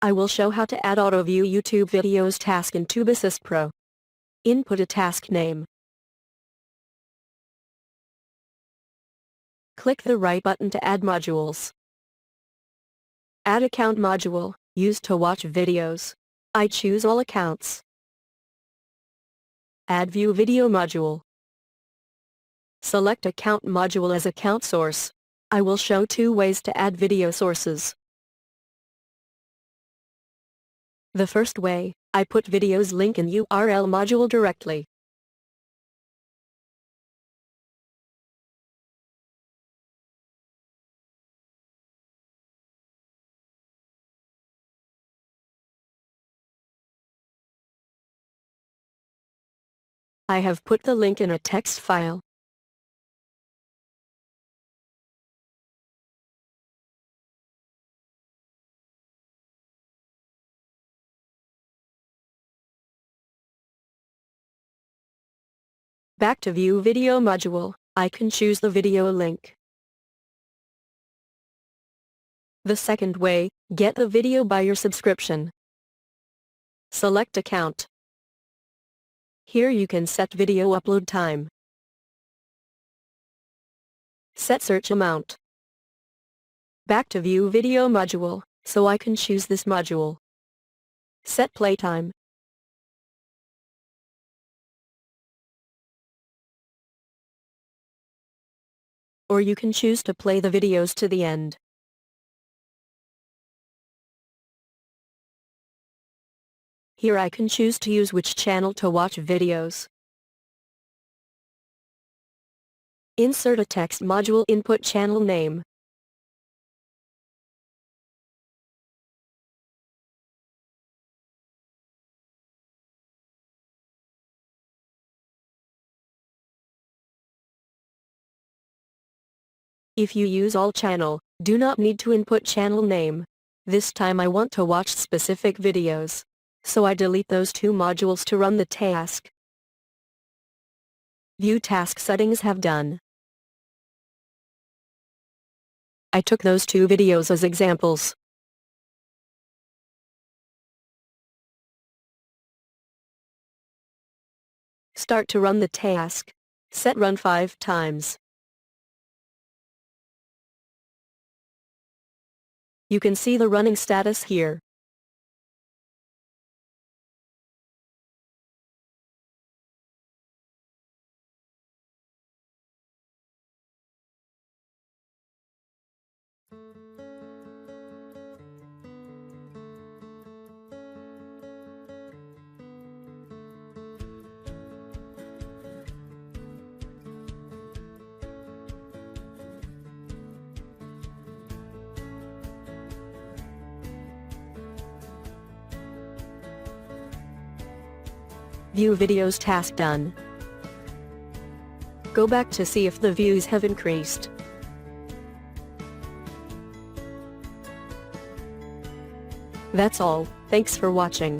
I will show how to add auto view YouTube videos task in tool-TubeAssistPro. Input a task name. Click the right button to add modules. Add account module, used to watch videos. I choose all accounts. Add view video module. Select account module as account source. I will show 2 ways to add video sources. The first way, I put videos link in URL module directly. I have put the link in a text file. Back to view video module, I can choose the video link. The second way, get the video by your subscription. Select account. Here you can set video upload time. Set search amount. Back to view video module, so I can choose this module. Set playtime. Or you can choose to play the videos to the end. Here I can choose to use which channel to watch videos. Insert a text module, input channel name. If you use all channel, do not need to input channel name. This time I want to watch specific videos. So I delete those 2 modules to run the task. View task settings have done. I took those 2 videos as examples. Start to run the task. Set run 5 times. You can see the running status here. View videos task done. Go back to see if the views have increased. That's all. Thanks for watching.